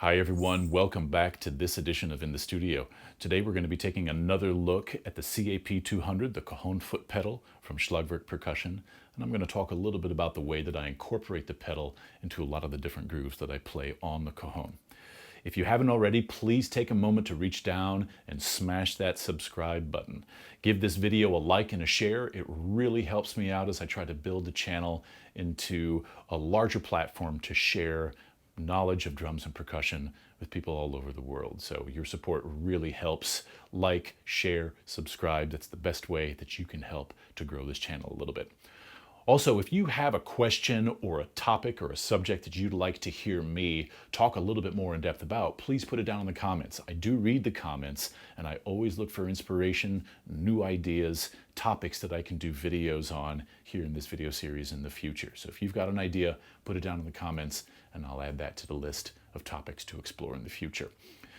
Hi everyone, welcome back to this edition of In the Studio. Today we're going to be taking another look at the CAP 200, the Cajon foot pedal from Schlagwerk Percussion, and I'm going to talk a little bit about the way that I incorporate the pedal into a lot of the different grooves that I play on the Cajon. If you haven't already, please take a moment to reach down and smash that subscribe button. Give this video a like and a share. It really helps me out as I try to build the channel into a larger platform to share knowledge of drums and percussion with people all over the world. So your support really helps. Like, share, subscribe. That's the best way that you can help to grow this channel a little bit. Also, if you have a question or a topic or a subject that you'd like to hear me talk a little bit more in depth about, please put it down in the comments. I do read the comments and I always look for inspiration, new ideas, topics that I can do videos on here in this video series in the future. So if you've got an idea, put it down in the comments and I'll add that to the list of topics to explore in the future.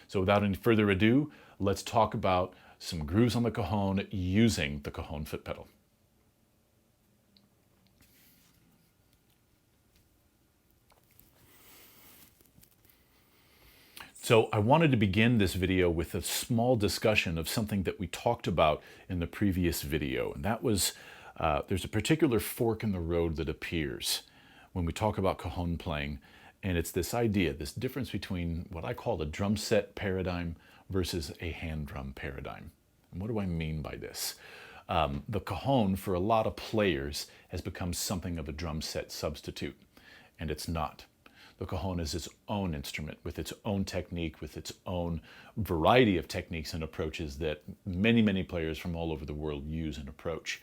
So without any further ado, let's talk about some grooves on the Cajon using the Cajon foot pedal. So I wanted to begin this video with a small discussion of something that we talked about in the previous video, and that was there's a particular fork in the road that appears when we talk about Cajon playing, and it's this idea, this difference between what I call a drum set paradigm versus a hand drum paradigm. And what do I mean by this? The Cajon, for a lot of players, has become something of a drum set substitute, and it's not. The Cajon is its own instrument with its own technique, with its own variety of techniques and approaches that many players from all over the world use and approach.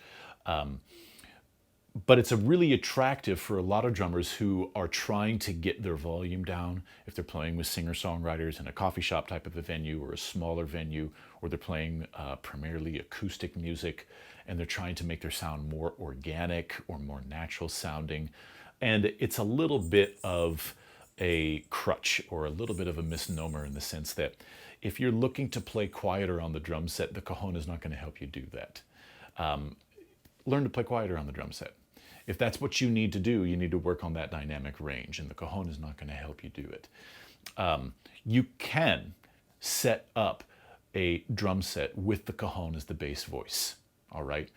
But it's a really attractive for a lot of drummers who are trying to get their volume down. If they're playing with singer-songwriters in a coffee shop type of a venue or a smaller venue, or they're playing primarily acoustic music and they're trying to make their sound more organic or more natural sounding. And it's a little bit of a crutch or a little bit of a misnomer in the sense that if you're looking to play quieter on the drum set, the Cajon is not going to help you do that. Learn to play quieter on the drum set. If that's what you need to do, you need to work on that dynamic range, and the Cajon is not going to help you do it. You can set up a drum set with the Cajon as the bass voice, all right?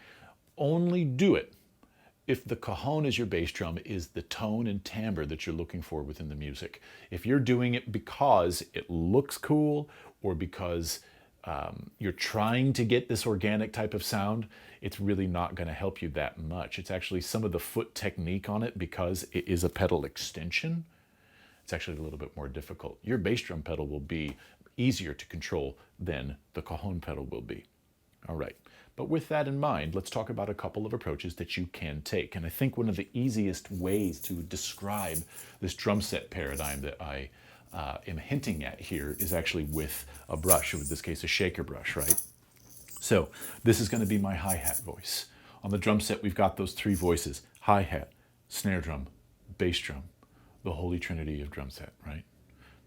Only do it if the Cajon as your bass drum is the tone and timbre that you're looking for within the music. If you're doing it because it looks cool or because you're trying to get this organic type of sound, it's really not going to help you that much. It's actually some of the foot technique on it, because it is a pedal extension, it's actually a little bit more difficult. Your bass drum pedal will be easier to control than the Cajon pedal will be. All right. But with that in mind, let's talk about a couple of approaches that you can take. And I think one of the easiest ways to describe this drum set paradigm that I am hinting at here is actually with a brush, or in this case, a shaker brush, right? So this is going to be my hi-hat voice. On the drum set, we've got those three voices: hi-hat, snare drum, bass drum, the holy trinity of drum set, right?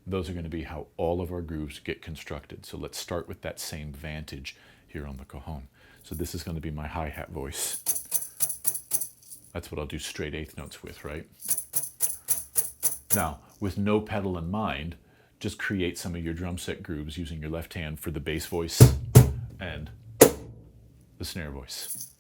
Those are going to be how all of our grooves get constructed. So let's start with that same vantage here on the Cajon. So this is going to be my hi-hat voice. That's what I'll do straight eighth notes with, right? Now, with no pedal in mind, just create some of your drum set grooves using your left hand for the bass voice and the snare voice.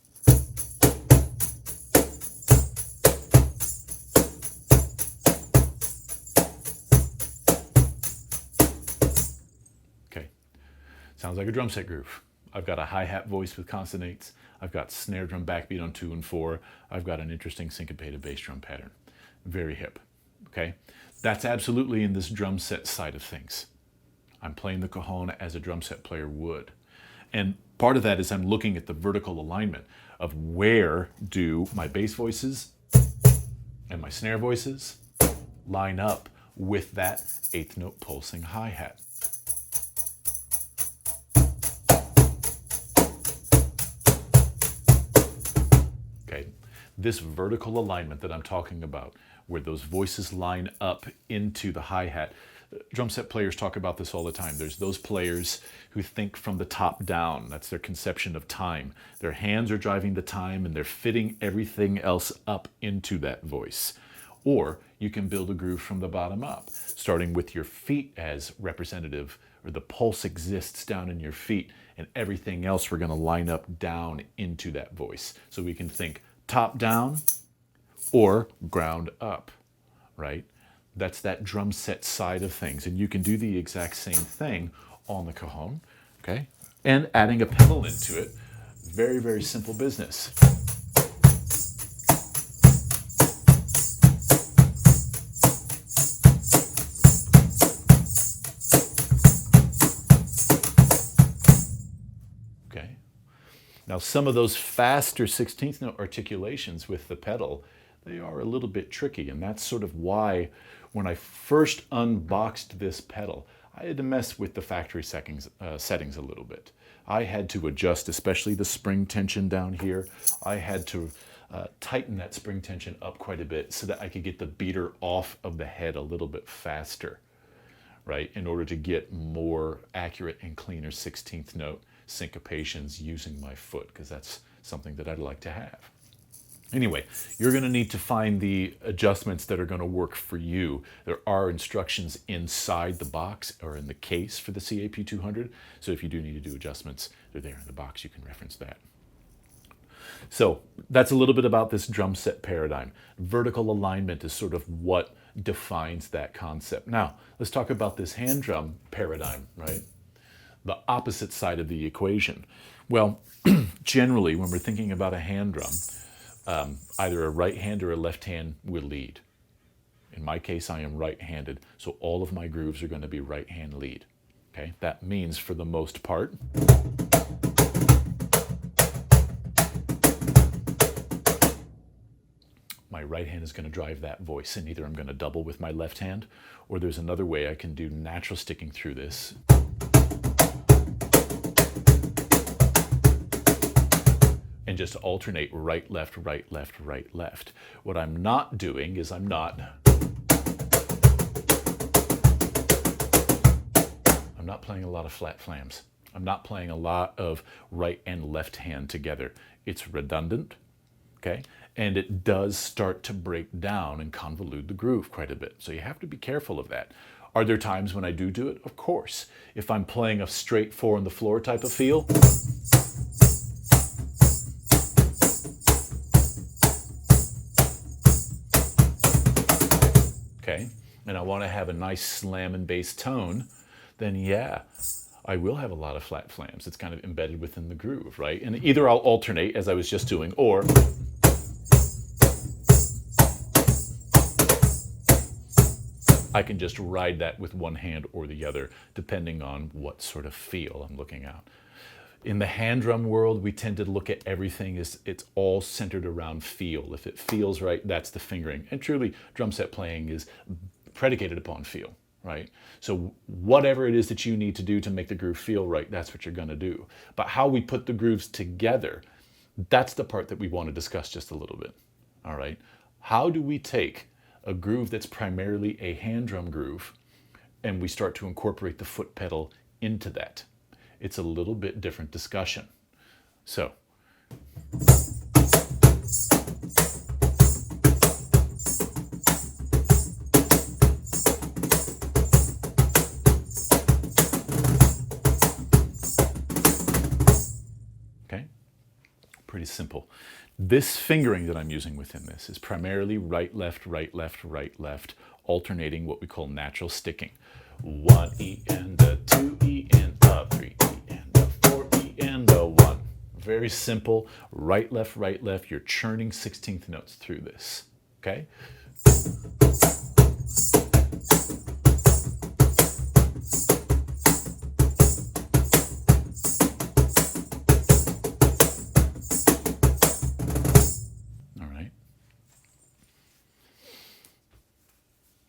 Okay, sounds like a drum set groove. I've got a hi-hat voice with consonants. I've got snare drum backbeat on 2 and 4. I've got an interesting syncopated bass drum pattern. Very hip, okay? That's absolutely in this drum set side of things. I'm playing the Cajon as a drum set player would. And part of that is I'm looking at the vertical alignment of where do my bass voices and my snare voices line up with that eighth note pulsing hi-hat. This vertical alignment that I'm talking about, where those voices line up into the hi-hat. Drum set players talk about this all the time. There's those players who think from the top down. That's their conception of time. Their hands are driving the time and they're fitting everything else up into that voice. Or you can build a groove from the bottom up, starting with your feet as representative, or the pulse exists down in your feet, and everything else we're going to line up down into that voice. So we can think top down or ground up, right? That's that drum set side of things. And you can do the exact same thing on the cajon, okay? And adding a pedal into it, very, very simple business. Okay. Now some of those faster 16th note articulations with the pedal, they are a little bit tricky, and that's sort of why when I first unboxed this pedal, I had to mess with the factory settings a little bit. I had to adjust, especially the spring tension down here. I had to tighten that spring tension up quite a bit so that I could get the beater off of the head a little bit faster, right? In order to get more accurate and cleaner 16th note syncopations using my foot, because that's something that I'd like to have. Anyway, you're going to need to find the adjustments that are going to work for you. There are instructions inside the box or in the case for the CAP200. So if you do need to do adjustments, they're there in the box. You can reference that. So that's a little bit about this drum set paradigm. Vertical alignment is sort of what defines that concept. Now, let's talk about this hand drum paradigm, right? The opposite side of the equation. Well, generally, when we're thinking about a hand drum, either a right hand or a left hand will lead. In my case, I am right-handed, so all of my grooves are going to be right hand lead. Okay, that means for the most part, my right hand is going to drive that voice, and either I'm going to double with my left hand, or there's another way I can do natural sticking through this. And just alternate right, left, right, left, right, left. What I'm not doing is I'm not playing a lot of flat flams. I'm not playing a lot of right and left hand together. It's redundant, okay? And it does start to break down and convolute the groove quite a bit. So you have to be careful of that. Are there times when I do it? Of course. If I'm playing a straight 4 on the floor type of feel, okay, and I want to have a nice slam and bass tone, then yeah, I will have a lot of flat flams. It's kind of embedded within the groove, right? And either I'll alternate, as I was just doing, or I can just ride that with one hand or the other, depending on what sort of feel I'm looking at. In the hand drum world, we tend to look at everything as it's all centered around feel. If it feels right, that's the fingering. And truly, drum set playing is predicated upon feel, right? So whatever it is that you need to do to make the groove feel right, that's what you're going to do. But how we put the grooves together, that's the part that we want to discuss just a little bit, all right? How do we take a groove that's primarily a hand drum groove and we start to incorporate the foot pedal into that? It's a little bit different discussion. So, okay, pretty simple. This fingering that I'm using within this is primarily right, left, right, left, right, left, alternating what we call natural sticking. 1 E and a 2 E and a 3 E and a 4 E and a 1. Very simple, right, left, you're churning 16th notes through this, okay? All right.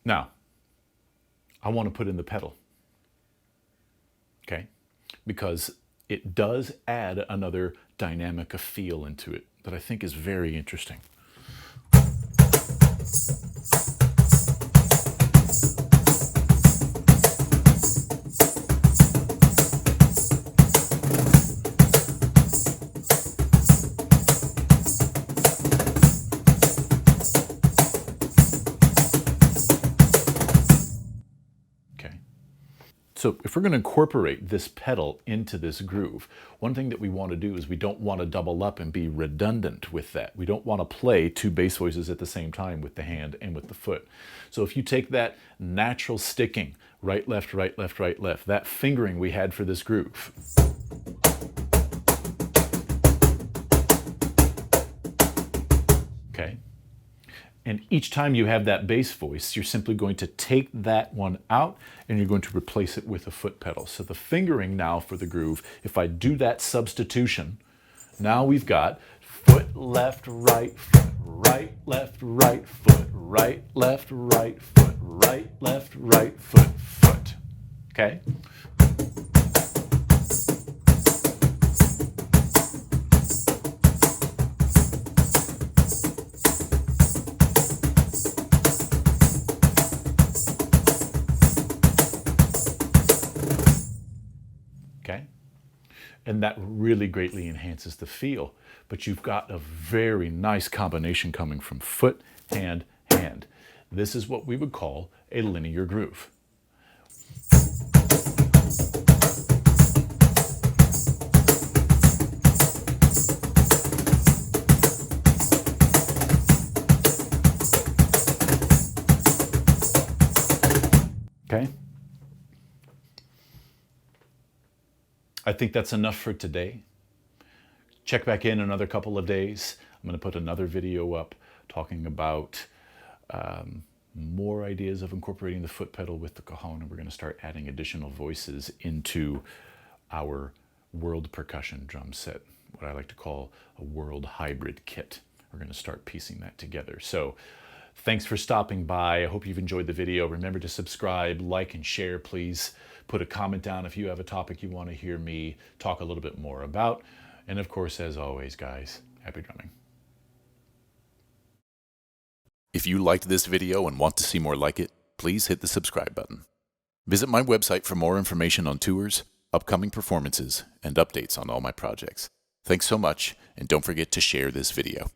Now, I want to put in the pedal, okay? Because it does add another dynamic of feel into it that I think is very interesting. So if we're going to incorporate this pedal into this groove, one thing that we want to do is we don't want to double up and be redundant with that. We don't want to play two bass voices at the same time with the hand and with the foot. So if you take that natural sticking, right, left, right, left, right, left, that fingering we had for this groove, okay? And each time you have that bass voice, you're simply going to take that one out and you're going to replace it with a foot pedal. So the fingering now for the groove, if I do that substitution, now we've got foot, left, right, foot, right, left, right, foot, right, left, right, foot, right, left, right, foot, foot. Okay? Okay? And that really greatly enhances the feel. But you've got a very nice combination coming from foot, hand, hand. This is what we would call a linear groove. Okay? I think that's enough for today. Check back in another couple of days. I'm going to put another video up talking about more ideas of incorporating the foot pedal with the cajon, and we're going to start adding additional voices into our world percussion drum set, what I like to call a world hybrid kit. We're going to start piecing that together. So thanks for stopping by. I hope you've enjoyed the video. Remember to subscribe, like, and share, please. Put a comment down if you have a topic you want to hear me talk a little bit more about. And of course, as always, guys, happy drumming. If you liked this video and want to see more like it, please hit the subscribe button. Visit my website for more information on tours, upcoming performances, and updates on all my projects. Thanks so much, and don't forget to share this video.